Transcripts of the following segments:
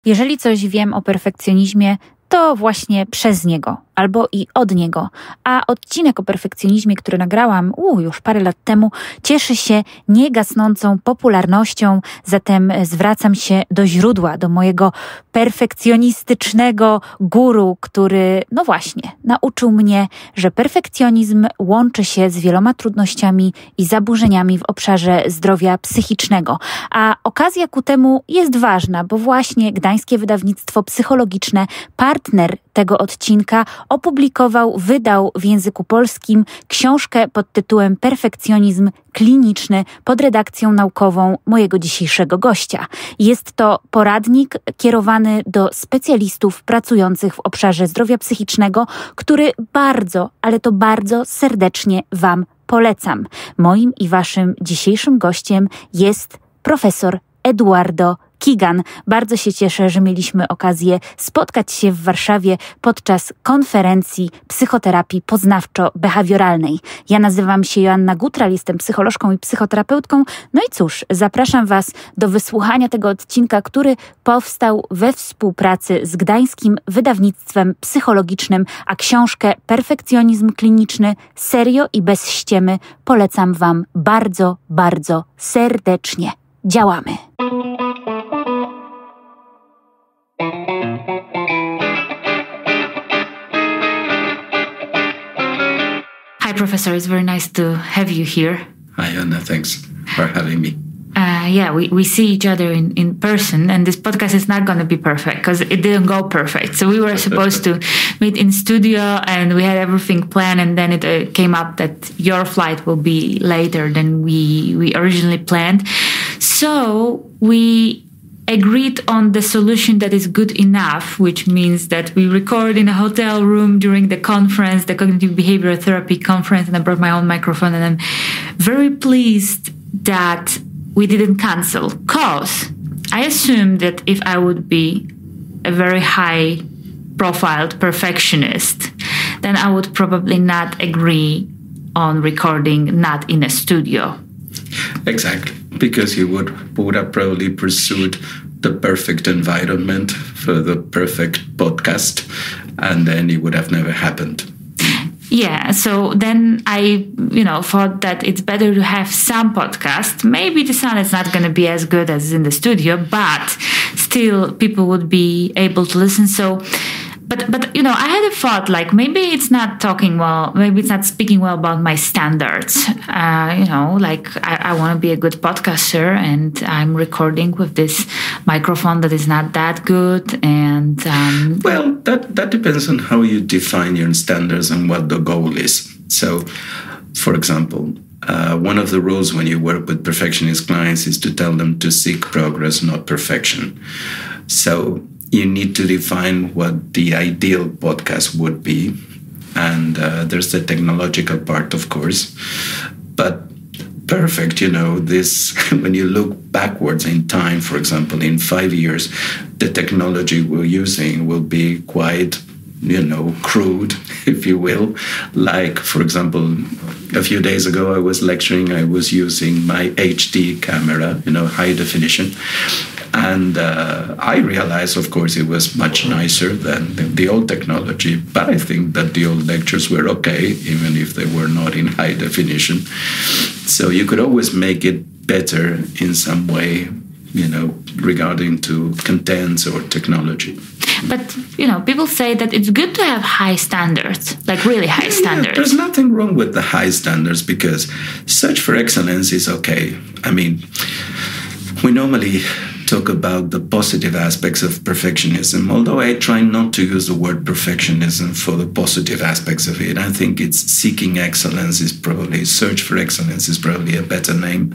Jeżeli coś wiem o perfekcjonizmie, to właśnie przez niego albo i od niego. A odcinek o perfekcjonizmie, który nagrałam już parę lat temu, cieszy się niegasnącą popularnością, zatem zwracam się do źródła, do mojego perfekcjonistycznego guru, który, no właśnie, nauczył mnie, że perfekcjonizm łączy się z wieloma trudnościami i zaburzeniami w obszarze zdrowia psychicznego. A okazja ku temu jest ważna, bo właśnie Gdańskie Wydawnictwo Psychologiczne, partner tego odcinka, wydał w języku polskim książkę pod tytułem Perfekcjonizm kliniczny pod redakcją naukową mojego dzisiejszego gościa. Jest to poradnik kierowany do specjalistów pracujących w obszarze zdrowia psychicznego, który bardzo, ale to bardzo serdecznie Wam polecam. Moim i Waszym dzisiejszym gościem jest profesor Eduardo Keegan. Bardzo się cieszę, że mieliśmy okazję spotkać się w Warszawie podczas konferencji psychoterapii poznawczo-behawioralnej. Ja nazywam się Joanna Gutral, jestem psycholożką i psychoterapeutką. No i cóż, zapraszam Was do wysłuchania tego odcinka, który powstał we współpracy z Gdańskim Wydawnictwem Psychologicznym, a książkę Perfekcjonizm kliniczny serio i bez ściemy polecam Wam bardzo, bardzo serdecznie. Działamy! Hi, Professor. It's very nice to have you here. Hi, Anna. Thanks for having me. We see each other in person, and this podcast is not going to be perfect because it didn't go perfect. So we were supposed to meet in studio, and we had everything planned, and then it came up that your flight will be later than we originally planned. So we agreed on the solution that is good enough, which means that we record in a hotel room during the conference, the Cognitive Behavioral Therapy conference, and I brought my own microphone, and I'm very pleased that we didn't cancel, because I assumed that if I would be a very high-profiled perfectionist, then I would probably not agree on recording not in a studio. Exactly, because you would have probably pursued the perfect environment for the perfect podcast, and then it would have never happened. Yeah, so then I, thought that it's better to have some podcast. Maybe the sound is not going to be as good as in the studio, but still people would be able to listen. So, but I had a thought, like maybe it's not talking well, maybe it's not speaking well about my standards. I want to be a good podcaster, and I'm recording with this microphone that is not that good. And well, that depends on how you define your standards and what the goal is. So, for example, one of the rules when you work with perfectionist clients is to tell them to seek progress, not perfection. So you need to define what the ideal podcast would be. And there's the technological part, of course. But perfect, this, when you look backwards in time, for example, in 5 years, the technology we're using will be quite, crude, if you will. Like, for example, a few days ago, I was lecturing, I was using my HD camera, high definition. And I realized, of course, it was much nicer than the old technology. But I think that the old lectures were okay, even if they were not in high definition. So you could always make it better in some way, regarding to contents or technology. But, people say that it's good to have high standards, like really high standards. There's nothing wrong with the high standards because search for excellence is okay. I mean, we normally talk about the positive aspects of perfectionism, although I try not to use the word perfectionism for the positive aspects of it. I think it's seeking excellence is probably, search for excellence is probably a better name.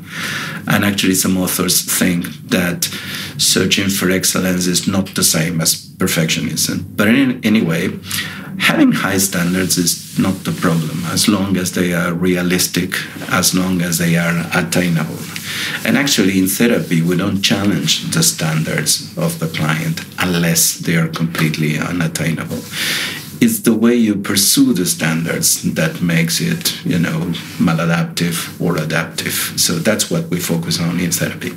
And actually some authors think that searching for excellence is not the same as perfectionism. But anyway, having high standards is not the problem, as long as they are realistic, as long as they are attainable. And actually, in therapy, we don't challenge the standards of the client unless they are completely unattainable. It's the way you pursue the standards that makes it, maladaptive or adaptive. So that's what we focus on in therapy.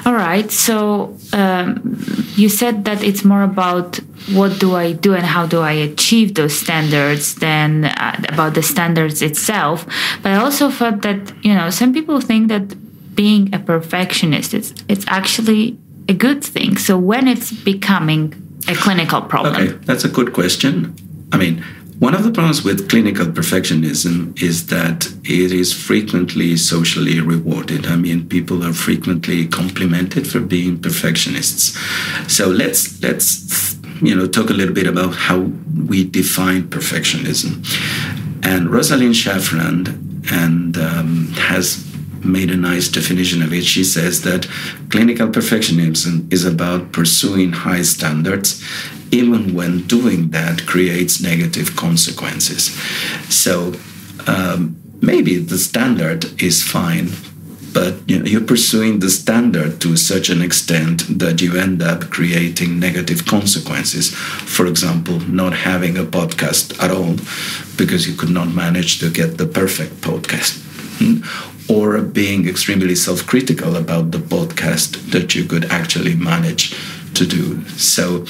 All right. So you said that it's more about what do I do and how do I achieve those standards than about the standards itself. But I also thought that, some people think that being a perfectionist, it's actually a good thing. So when it's becoming a clinical problem? Okay, that's a good question. I mean, one of the problems with clinical perfectionism is that it is frequently socially rewarded. I mean, people are frequently complimented for being perfectionists. So let's talk a little bit about how we define perfectionism. And Rosalind Shafran has made a nice definition of it. She says that clinical perfectionism is about pursuing high standards, even when doing that creates negative consequences. So maybe the standard is fine, but you're pursuing the standard to such an extent that you end up creating negative consequences. For example, not having a podcast at all because you could not manage to get the perfect podcast. Or being extremely self-critical about the podcast that you could actually manage to do. So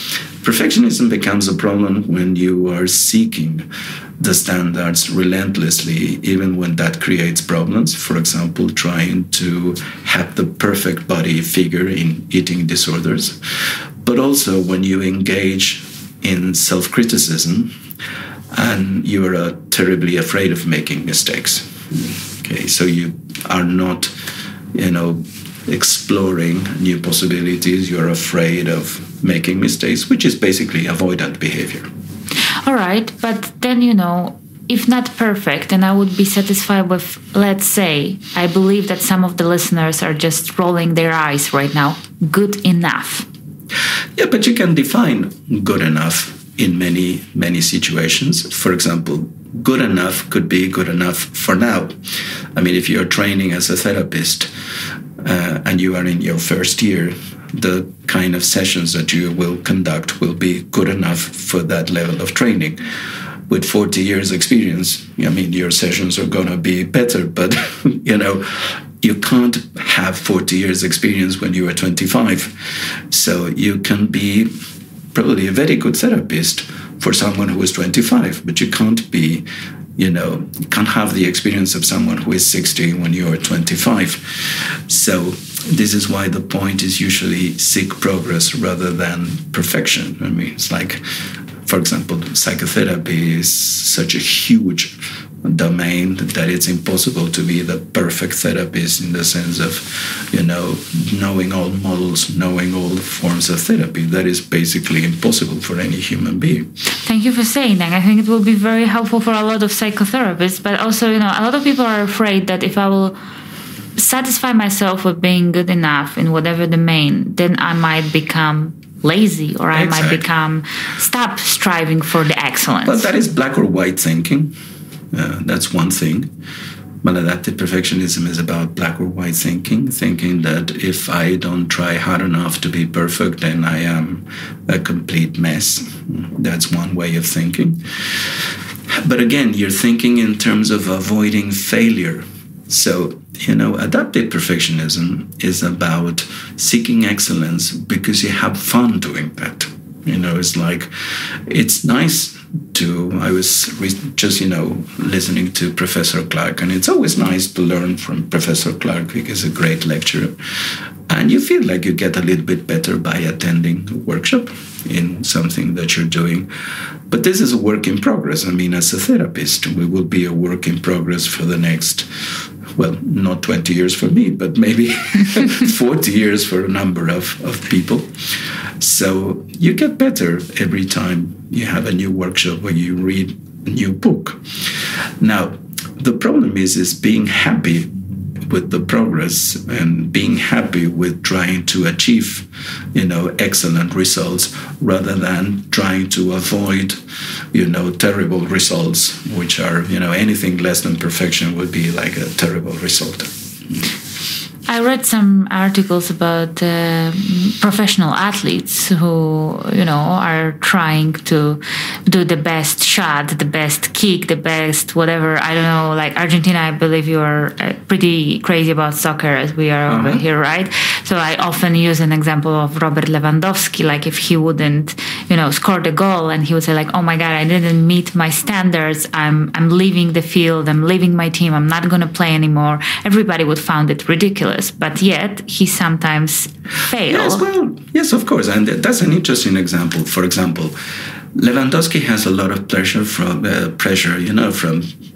perfectionism becomes a problem when you are seeking the standards relentlessly, even when that creates problems. For example, trying to have the perfect body figure in eating disorders. But also when you engage in self-criticism and you are terribly afraid of making mistakes. Okay, so you are not, exploring new possibilities. You're afraid of making mistakes, which is basically avoidant behavior. All right, but then, if not perfect, then I would be satisfied with, let's say, I believe that some of the listeners are just rolling their eyes right now, good enough. Yeah, but you can define good enough in many, many situations. For example, good enough could be good enough for now. I mean, if you're training as a therapist and you are in your first year, the kind of sessions that you will conduct will be good enough for that level of training. With 40 years experience, your sessions are going to be better, but, you can't have 40 years experience when you are 25. So you can be probably a very good therapist for someone who is 25, but you can't be, you can't have the experience of someone who is 60 when you are 25. So this is why the point is usually seek progress rather than perfection. I mean, it's like, for example, psychotherapy is such a huge domain that it's impossible to be the perfect therapist in the sense of, knowing all models, knowing all forms of therapy. That is basically impossible for any human being. Thank you for saying that. I think it will be very helpful for a lot of psychotherapists, but also, a lot of people are afraid that if I will satisfy myself with being good enough in whatever domain, then I might become lazy or I might stop striving for the excellence. But that is black or white thinking. That's one thing. Maladaptive perfectionism is about black or white thinking that if I don't try hard enough to be perfect, then I am a complete mess. That's one way of thinking. But again, you're thinking in terms of avoiding failure. So, adaptive perfectionism is about seeking excellence because you have fun doing that. It's like, it's nice I was just, listening to Professor Clark, and it's always nice to learn from Professor Clark because he's a great lecturer. And you feel like you get a little bit better by attending a workshop in something that you're doing. But this is a work in progress. I mean, as a therapist, we will be a work in progress for the next, well, not 20 years for me, but maybe 40 years for a number of people. So you get better every time you have a new workshop or you read a new book. Now, the problem is being happy with the progress and being happy with trying to achieve, excellent results rather than trying to avoid, terrible results, which are, anything less than perfection would be like a terrible result. I read some articles about professional athletes who, are trying to do the best shot, the best kick, the best whatever. I don't know, like Argentina, I believe you are pretty crazy about soccer as we are over here, right? So I often use an example of Robert Lewandowski, like if he wouldn't, score the goal and he would say like, oh my God, I didn't meet my standards. I'm leaving the field. I'm leaving my team. I'm not going to play anymore. Everybody would find it ridiculous, but yet he sometimes fails. Yes, of course. And that's an interesting example. For example, Lewandowski has a lot of pressure from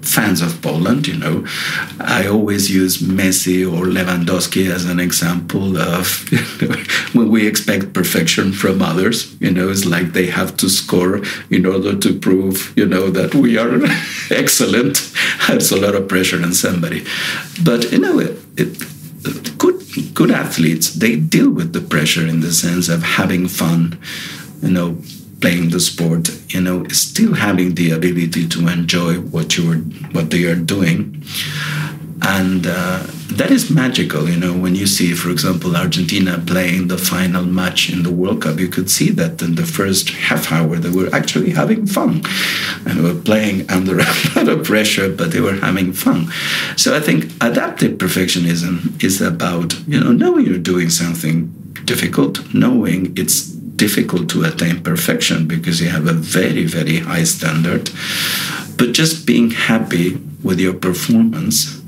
fans of Poland. I always use Messi or Lewandowski as an example of when we expect perfection from others. It's like they have to score in order to prove, that we are excellent. That's a lot of pressure on somebody. But good athletes, they deal with the pressure in the sense of having fun, playing the sport, still having the ability to enjoy what they are doing. And that is magical, when you see, for example, Argentina playing the final match in the World Cup, you could see that in the first half hour they were actually having fun. And they were playing under a lot of pressure, but they were having fun. So I think adaptive perfectionism is about, knowing you're doing something difficult, knowing it's difficult to attain perfection because you have a very, very high standard, but just being happy with your performance,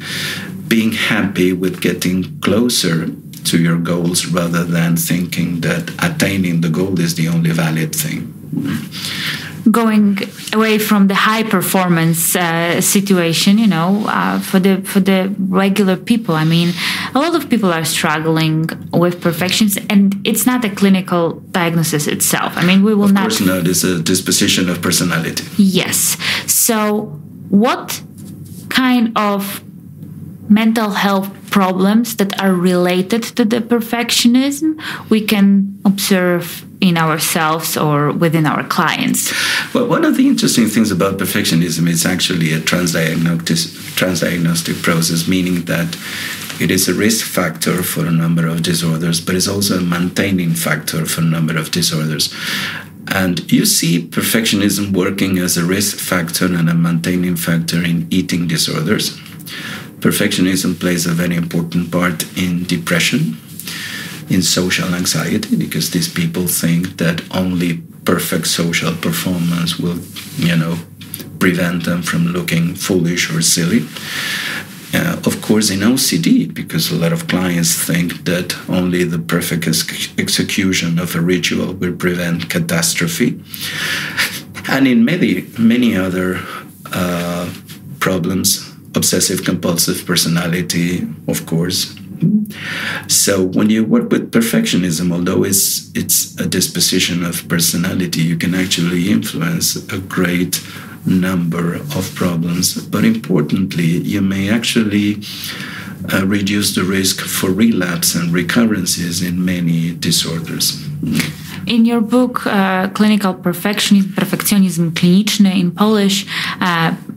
being happy with getting closer to your goals rather than thinking that attaining the goal is the only valid thing. Going away from the high performance situation, for the regular people. I mean, a lot of people are struggling with perfections, and it's not a clinical diagnosis itself. I mean, we will not. Of course not. It's a disposition of personality. Yes. So, what kind of mental health problems that are related to the perfectionism we can observe in ourselves or within our clients? Well, one of the interesting things about perfectionism is actually a transdiagnostic process, meaning that it is a risk factor for a number of disorders, but it's also a maintaining factor for a number of disorders. And you see perfectionism working as a risk factor and a maintaining factor in eating disorders. Perfectionism plays a very important part in depression, in social anxiety, because these people think that only perfect social performance will, prevent them from looking foolish or silly. Of course, in OCD, because a lot of clients think that only the perfect execution of a ritual will prevent catastrophe. And in many other problems, obsessive-compulsive personality, of course. So when you work with perfectionism, although it's a disposition of personality, you can actually influence a great number of problems. But importantly, you may actually reduce the risk for relapse and recurrences in many disorders. In your book, Clinical Perfekcjonizm Kliniczny in Polish,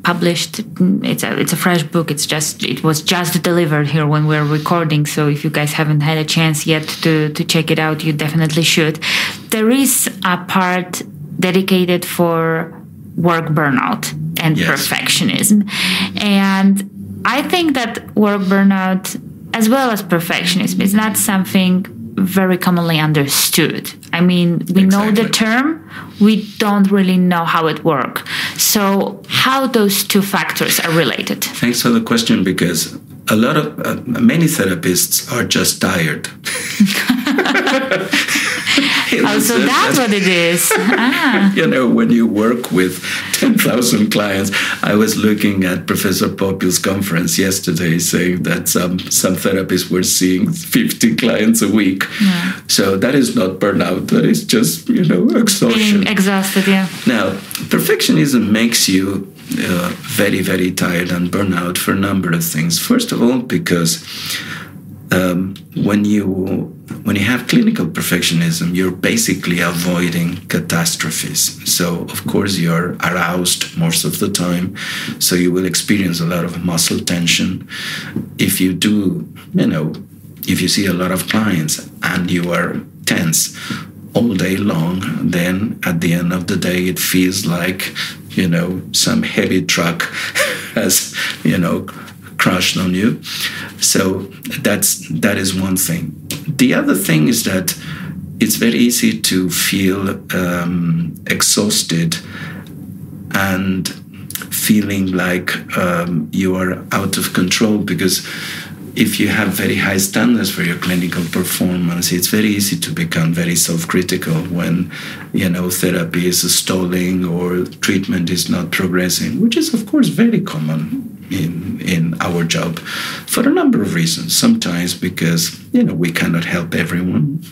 published, it's a fresh book. It was just delivered here when we're recording. So if you guys haven't had a chance yet to check it out, you definitely should. There is a part dedicated for work burnout and perfectionism. And I think that work burnout, as well as perfectionism, is not something very commonly understood. I mean, we know the term, we don't really know how it works. So how those two factors are related? Thanks for the question, because many therapists are just tired. So that's what it is. When you work with 10,000 clients, I was looking at Professor Popil's conference yesterday saying that some therapists were seeing 50 clients a week. Yeah. So that is not burnout. That is just, exhaustion. Being exhausted, yeah. Now, perfectionism makes you very, very tired and burnout for a number of things. First of all, because when you have clinical perfectionism, you're basically avoiding catastrophes. So, of course, you're aroused most of the time. So you will experience a lot of muscle tension. If you do, if you see a lot of clients and you are tense all day long, then at the end of the day, it feels like, some heavy truck has, crushed on you. So that is one thing. The other thing is that it's very easy to feel exhausted and feeling like you are out of control, because if you have very high standards for your clinical performance, it's very easy to become very self-critical when, therapy is stalling or treatment is not progressing, which is, of course, very common in our job for a number of reasons. Sometimes because, we cannot help everyone.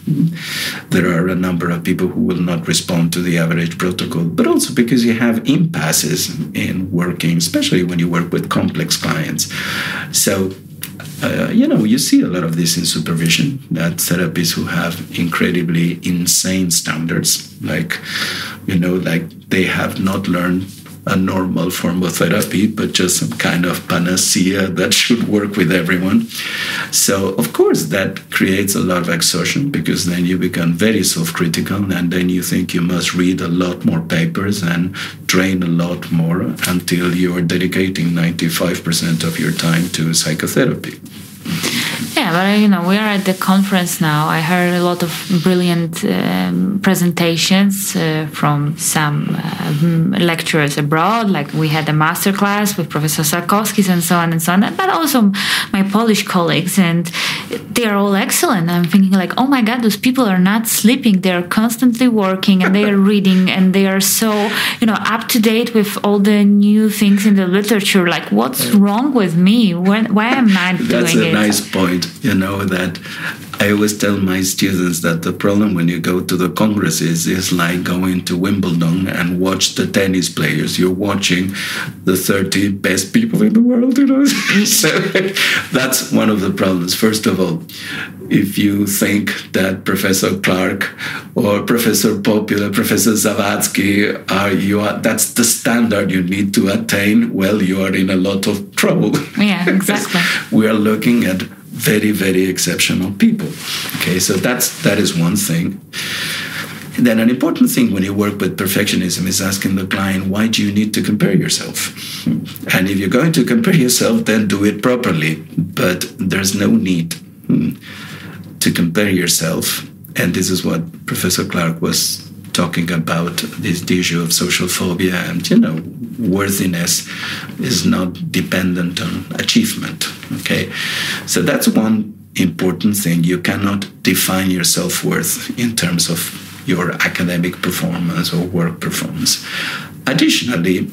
There are a number of people who will not respond to the average protocol, but also because you have impasses in working, especially when you work with complex clients. So, you see a lot of this in supervision, that therapists who have incredibly insane standards, like they have not learned a normal form of therapy, but just some kind of panacea that should work with everyone. So, of course, that creates a lot of exhaustion, because then you become very self-critical, and then you think you must read a lot more papers and train a lot more until you're dedicating 95% of your time to psychotherapy. Yeah, but we are at the conference now. I heard a lot of brilliant presentations from some lecturers abroad. Like we had a masterclass with Professor Sarkowski and so on and so on. But also my Polish colleagues, and they are all excellent. I'm thinking like, oh my God, those people are not sleeping. They are constantly working, and they are reading, and they are so up to date with all the new things in the literature. Like, what's wrong with me? Why am I not doing it? That's a nice point. That I always tell my students that the problem when you go to the congresses is like going to Wimbledon and watch the tennis players. You're watching the 30 best people in the world, So that's one of the problems. First of all, if you think that Professor Clark or Professor Popular, Professor Zawadzki that's the standard you need to attain, well, you are in a lot of trouble. Yeah, exactly. We are looking at very, very exceptional people. Okay, so that is one thing. Then an important thing when you work with perfectionism is asking the client, why do you need to compare yourself? And if you're going to compare yourself, then do it properly. But there's no need to compare yourself. And this is what Professor Clark was talking about, this issue of social phobia, and worthiness is not dependent on achievement. Okay, so that's one important thing. You cannot define your self-worth in terms of your academic performance or work performance. Additionally,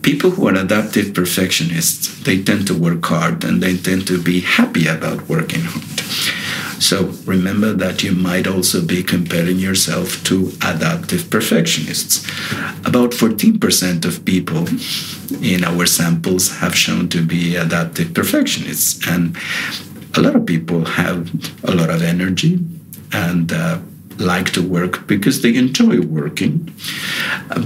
people who are adaptive perfectionists, they tend to work hard and they tend to be happy about working hard. So remember that you might also be comparing yourself to adaptive perfectionists. About 14% of people in our samples have shown to be adaptive perfectionists. And a lot of people have a lot of energy and like to work because they enjoy working.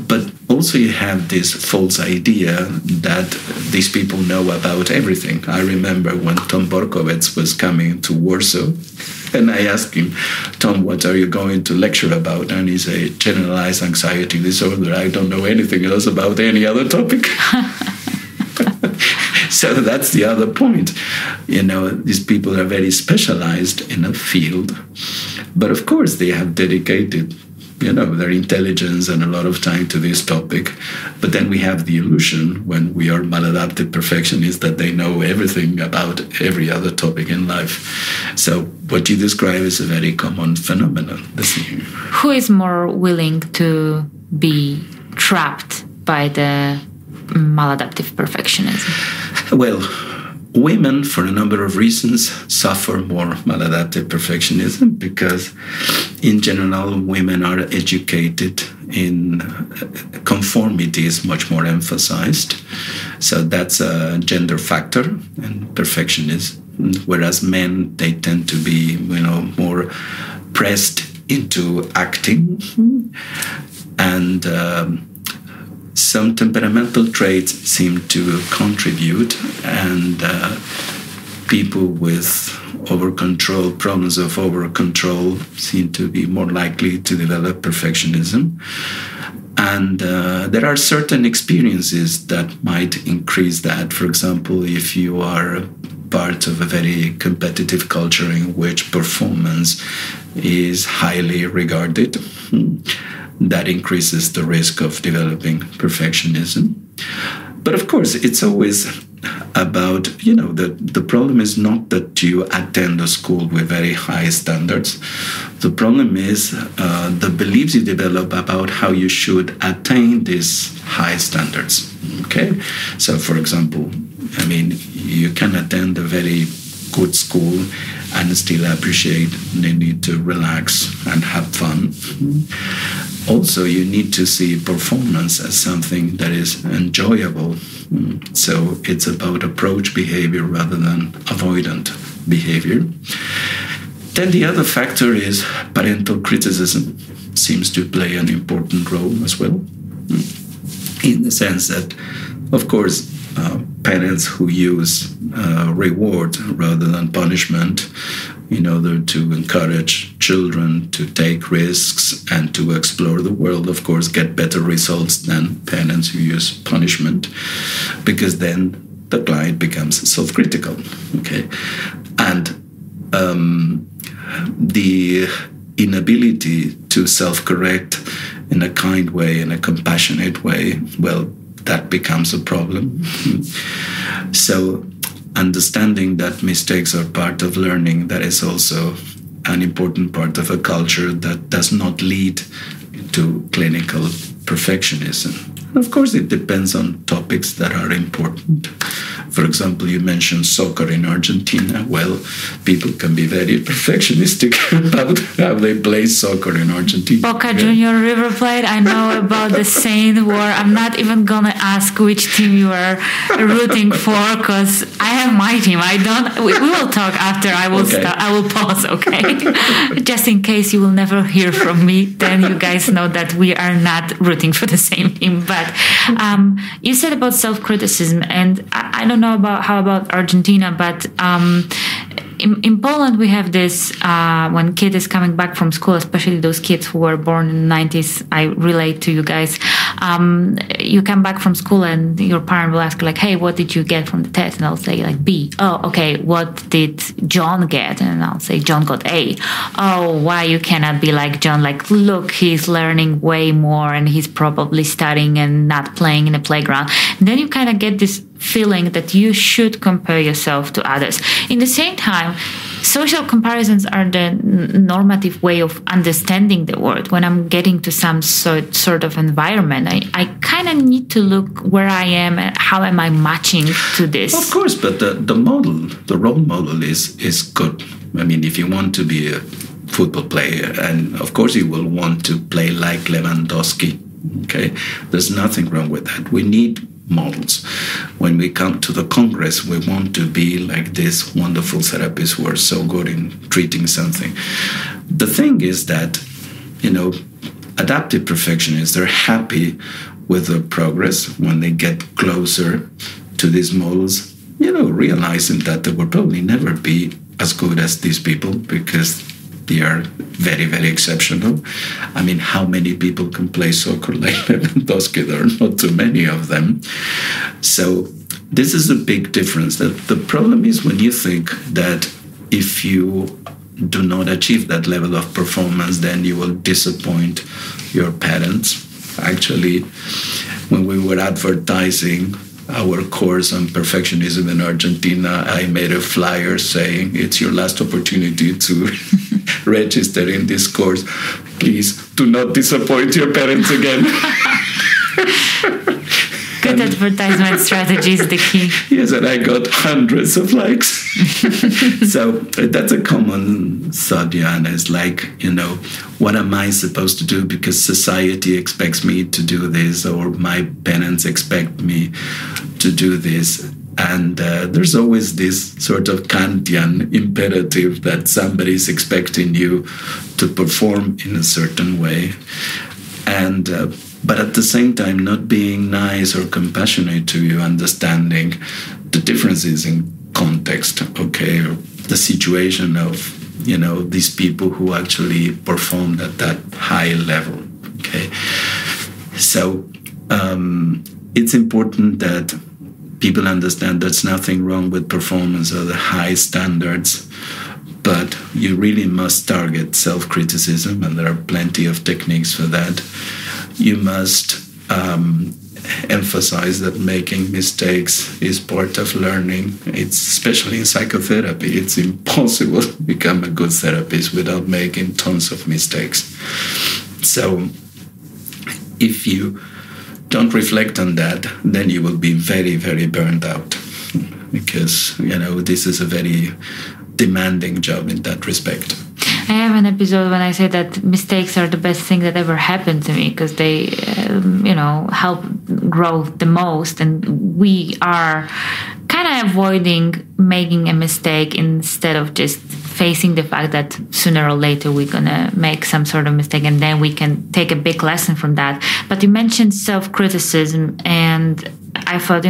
But also you have this false idea that these people know about everything. I remember when Tom Borkowitz was coming to Warsaw, and I asked him, Tom, what are you going to lecture about? And he said, generalized anxiety disorder. I don't know anything else about any other topic. So that's the other point. These people are very specialized in a field. But of course, they have dedicated, their intelligence and a lot of time to this topic. But then we have the illusion when we are maladaptive perfectionists that they know everything about every other topic in life. So what you describe is a very common phenomenon. Who is more willing to be trapped by the maladaptive perfectionism? Well, women, for a number of reasons, suffer more maladaptive perfectionism because, in general, women are educated in conformity is much more emphasized. So that's a gender factor in perfectionism. Whereas men, they tend to be, more pressed into acting. And some temperamental traits seem to contribute, and people with problems of over control seem to be more likely to develop perfectionism. And there are certain experiences that might increase that. For example, if you are part of a very competitive culture in which performance is highly regarded, that increases the risk of developing perfectionism. But of course, it's always about, the problem is not that you attend a school with very high standards. The problem is the beliefs you develop about how you should attain these high standards. Okay? So, for example, you can attend a very good school and still appreciate the need to relax and have fun. Also, you need to see performance as something that is enjoyable. So it's about approach behavior rather than avoidant behavior. Then the other factor is parental criticism seems to play an important role as well, in the sense that, of course, parents who use reward rather than punishment in order to encourage children to take risks and to explore the world, of course, get better results than parents who use punishment, because then the client becomes self-critical. Okay, and the inability to self-correct in a kind way, in a compassionate way, well, that becomes a problem. So understanding that mistakes are part of learning, that is also an important part of a culture that does not lead to clinical perfectionism. Of course, it depends on topics that are important. For example, you mentioned soccer in Argentina. Well, people can be very perfectionistic about how they play soccer in Argentina. Boca Junior, River Plate, I know about the Saint War. I'm not even going to ask which team you are rooting for, because I have my team. We will talk after. I will stop. I will pause, okay? Just in case you will never hear from me, then you guys know that we are not rooting for the same team. But you said about self-criticism, and I don't know how about Argentina, but in Poland we have this when kid is coming back from school, especially those kids who were born in the 90s. I relate to you guys. You come back from school and your parent will ask, like, hey, what did you get from the test? And I'll say, like, B. Oh, okay, what did John get? And I'll say, John got A. Oh, why you cannot be like John? Like, look, he's learning way more and he's probably studying and not playing in the playground. And then you kind of get this feeling that you should compare yourself to others. In the same time, social comparisons are the normative way of understanding the world. When I'm getting to some sort of environment, I kind of need to look where I am and how am I matching to this. Of course, but the role model is good. I mean, if you want to be a football player, and of course you will want to play like Lewandowski, okay? There's nothing wrong with that. We need models. When we come to the Congress, we want to be like these wonderful therapists who are so good in treating something. The thing is that, adaptive perfectionists, they're happy with the progress when they get closer to these models, realizing that they will probably never be as good as these people because they are very, very exceptional. I mean, how many people can play soccer like Lewandowski? There are not too many of them. So this is a big difference. The problem is when you think that if you do not achieve that level of performance, then you will disappoint your parents. Actually, when we were advertising our course on perfectionism in Argentina, I made a flyer saying, it's your last opportunity to register in this course. Please do not disappoint your parents again. Good advertisement strategy is the key. Yes, and I got hundreds of likes. So that's a common thought, Joanna. It's like, what am I supposed to do because society expects me to do this, or my parents expect me to do this. And there's always this sort of Kantian imperative that somebody's expecting you to perform in a certain way. And but at the same time, not being nice or compassionate to you, understanding the differences in context, okay, or the situation of, these people who actually performed at that high level, okay. So it's important that people understand there's nothing wrong with performance or the high standards, but you really must target self-criticism, and there are plenty of techniques for that. You must emphasize that making mistakes is part of learning. It's especially in psychotherapy. It's impossible to become a good therapist without making tons of mistakes. So if you don't reflect on that, then you will be very, very burned out, because, this is a very demanding job in that respect. I have an episode when I say that mistakes are the best thing that ever happened to me, because they, help grow the most. And we are kind of avoiding making a mistake instead of just facing the fact that sooner or later we're going to make some sort of mistake, and then we can take a big lesson from that. But you mentioned self-criticism, and I thought,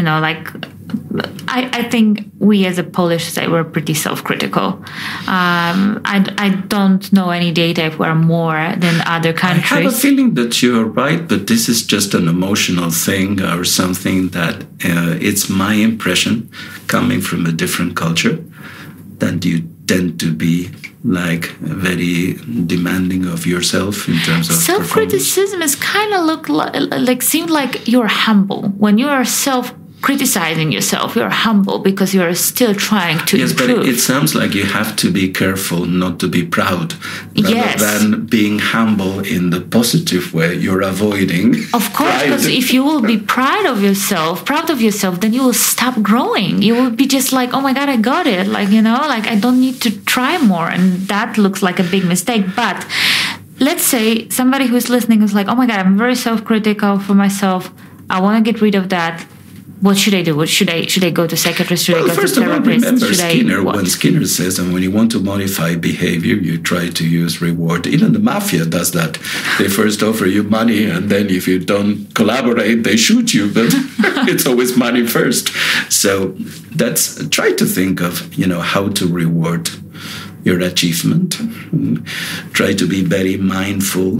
I think we as a Polish society, we're pretty self-critical. I don't know any data if we're more than other countries. I have a feeling that you are right, but this is just an emotional thing or something that it's my impression coming from a different culture, that you tend to be very demanding of yourself in terms of self-criticism is kind of seems like you're humble. When you are criticizing yourself, you're humble because you're still trying to improve. Yes, but it sounds like you have to be careful not to be proud, rather than being humble in the positive way. You're avoiding. Of course, because if you will be proud of yourself, then you will stop growing. You will be just like, oh my God, I got it. I don't need to try more. And that looks like a big mistake. But let's say somebody who's listening is like, oh my God, I'm very self-critical for myself. I want to get rid of that. What should I do? Should I go to psychiatrist? Should I go to therapist? First of all, remember Skinner, when Skinner says that when you want to modify behavior, you try to use reward. Even the mafia does that. They first offer you money, and then if you don't collaborate, they shoot you. But it's always money first. So try to think of, how to reward your achievement. Try to be very mindful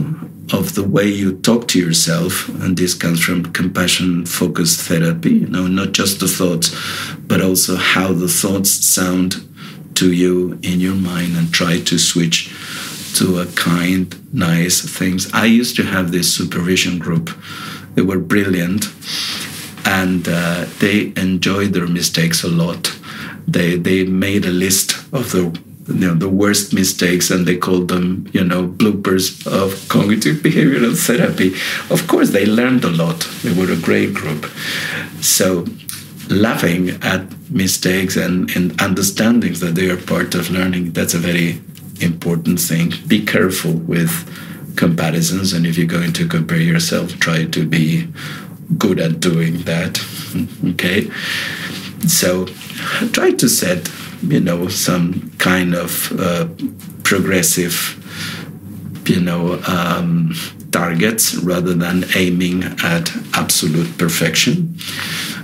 of the way you talk to yourself, and this comes from compassion-focused therapy, not just the thoughts, but also how the thoughts sound to you in your mind, and try to switch to a kind, nice things. I used to have this supervision group. They were brilliant, and they enjoyed their mistakes a lot. They made a list of the worst mistakes, and they called them, bloopers of cognitive behavioral therapy. Of course, they learned a lot. They were a great group. So laughing at mistakes and understanding that they are part of learning, that's a very important thing. Be careful with comparisons, and if you're going to compare yourself, try to be good at doing that, okay? So try to set some kind of progressive, targets rather than aiming at absolute perfection.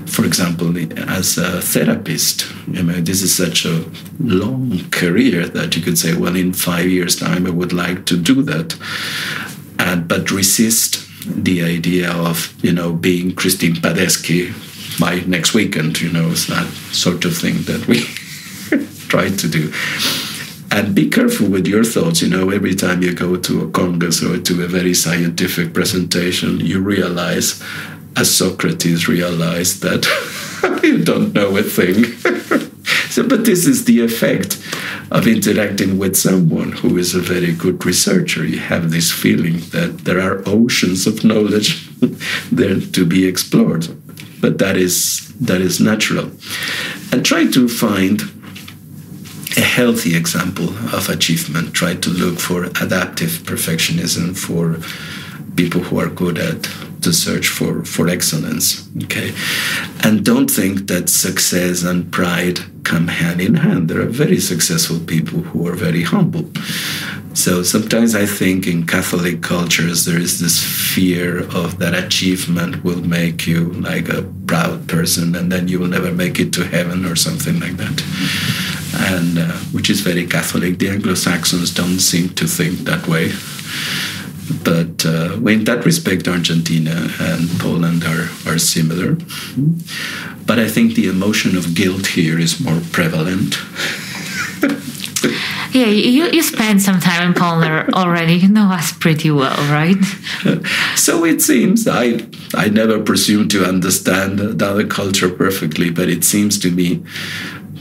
For example, as a therapist, this is such a long career that you could say, well, in 5 years' time, I would like to do that. But resist the idea of, being Christine Padesky by next weekend, it's that sort of thing that we try to do. And be careful with your thoughts. Every time you go to a congress or to a very scientific presentation, you realize, as Socrates realized, that you don't know a thing. But this is the effect of interacting with someone who is a very good researcher. You have this feeling that there are oceans of knowledge there to be explored. But that is natural. And try to find a healthy example of achievement. Try to look for adaptive perfectionism for people who are good at the search for excellence. Okay, and don't think that success and pride come hand in hand. There are very successful people who are very humble. So sometimes I think in Catholic cultures there is this fear of that achievement will make you like a proud person and then you will never make it to heaven or something like that. And which is very Catholic. The Anglo-Saxons don't seem to think that way. But in that respect, Argentina and Poland are similar. But I think the emotion of guilt here is more prevalent. Yeah, you spent some time in Poland already. You know us pretty well, right? So it seems. I never presume to understand the other culture perfectly, but it seems to me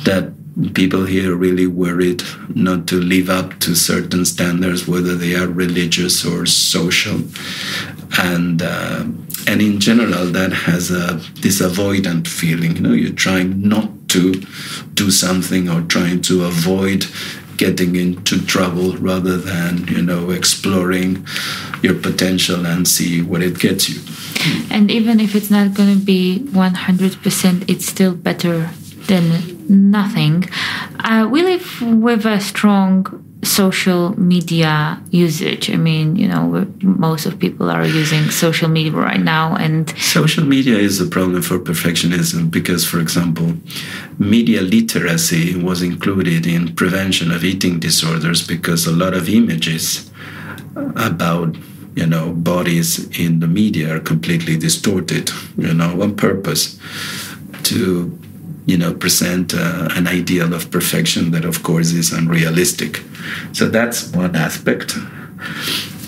that people here are really worried not to live up to certain standards, whether they are religious or social. And in general, that has this avoidant feeling. You know, you're trying not to do something or trying to avoid getting into trouble rather than, you know, exploring your potential and see where it gets you. And even if it's not going to be 100%, it's still better than nothing. We live with a strong social media usage. I mean, you know, most of people are using social media right now, and social media is a problem for perfectionism because, for example, media literacy was included in prevention of eating disorders because a lot of images about, you know, bodies in the media are completely distorted, you know, on purpose to, you know, present an ideal of perfection that, of course, is unrealistic. So that's one aspect.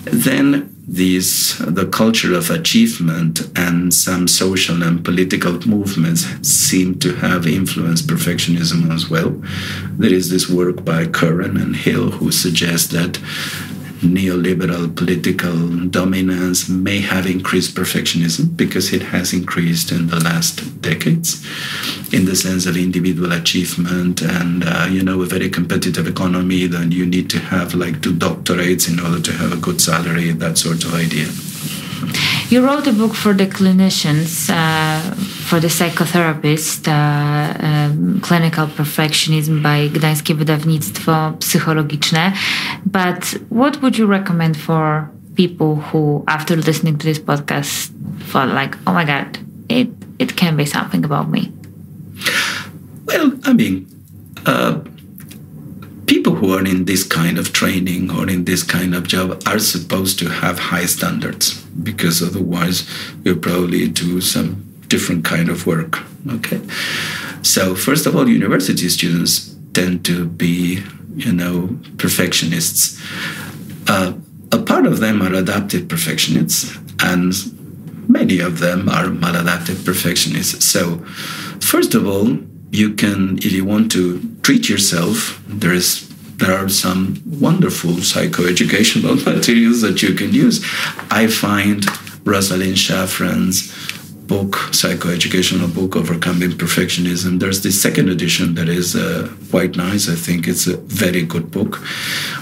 Then the culture of achievement and some social and political movements seem to have influenced perfectionism as well. There is this work by Curran and Hill who suggests that neoliberal political dominance may have increased perfectionism because it has increased in the last decades in the sense of individual achievement and, you know, a very competitive economy. Then you need to have like 2 doctorates in order to have a good salary, that sort of idea. You wrote a book for the clinicians, for the psychotherapists, Clinical Perfectionism by Gdańskie Wydawnictwo Psychologiczne. But what would you recommend for people who, after listening to this podcast, thought like, oh my God, it can be something about me? Well, I mean, people who are in this kind of training or in this kind of job are supposed to have high standards because otherwise you'll probably do some different kind of work. Okay. So first of all, university students tend to be, you know, perfectionists. A part of them are adaptive perfectionists and many of them are maladaptive perfectionists. So first of all, you can, if you want to treat yourself, there are some wonderful psychoeducational materials that you can use. I find Rosalind Shafran's book, psychoeducational book, Overcoming Perfectionism. There's the second edition that is quite nice. I think it's a very good book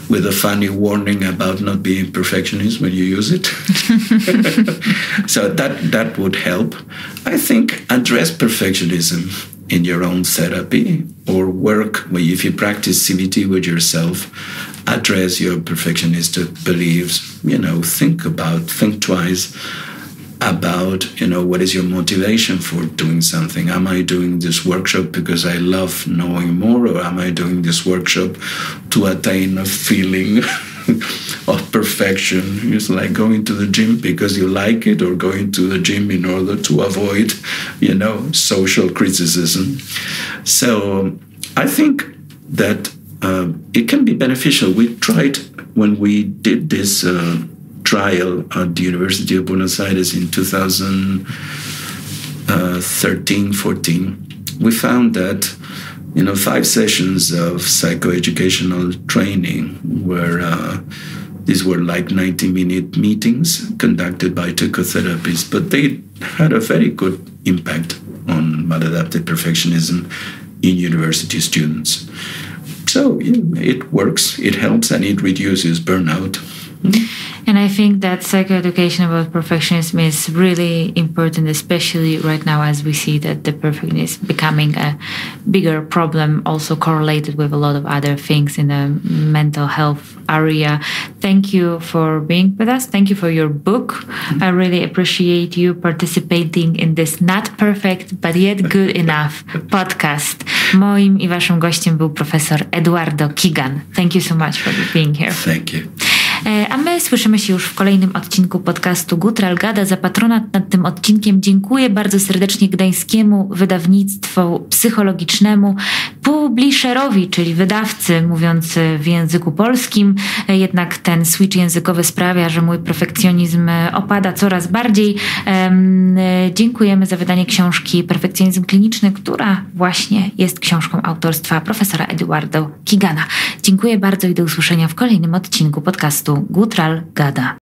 with a funny warning about not being perfectionist when you use it. So that would help. I think address perfectionism in your own therapy or work if you practice CBT with yourself, address your perfectionistic beliefs, you know, think twice about, you know, what is your motivation for doing something? Am I doing this workshop because I love knowing more, or am I doing this workshop to attain a feeling of perfection? It's like going to the gym because you like it, or going to the gym in order to avoid, you know, social criticism. So I think that it can be beneficial. We tried when we did this trial at the University of Buenos Aires in 2013-14, we found that, you know, 5 sessions of psychoeducational training these were like 90-minute meetings conducted by psychotherapists, but they had a very good impact on maladaptive perfectionism in university students. So it works, it helps, and it reduces burnout. And I think that psychoeducation about perfectionism is really important, especially right now as we see that the perfectionism is becoming a bigger problem, also correlated with a lot of other things in the mental health area. Thank you for being with us. Thank you for your book. I really appreciate you participating in this not perfect, but yet good enough podcast. Moim i waszym gościem był profesor Eduardo Keegan. Thank you so much for being here. Thank you. A my słyszymy się już w kolejnym odcinku podcastu Gutral Gada. Za patronat nad tym odcinkiem dziękuję bardzo serdecznie gdańskiemu wydawnictwu psychologicznemu, publisherowi, czyli wydawcy mówiący w języku polskim. Jednak ten switch językowy sprawia, że mój perfekcjonizm opada coraz bardziej. Dziękujemy za wydanie książki Perfekcjonizm kliniczny, która właśnie jest książką autorstwa profesora Eduardo Keegana. Dziękuję bardzo i do usłyszenia w kolejnym odcinku podcastu Gutral Gada.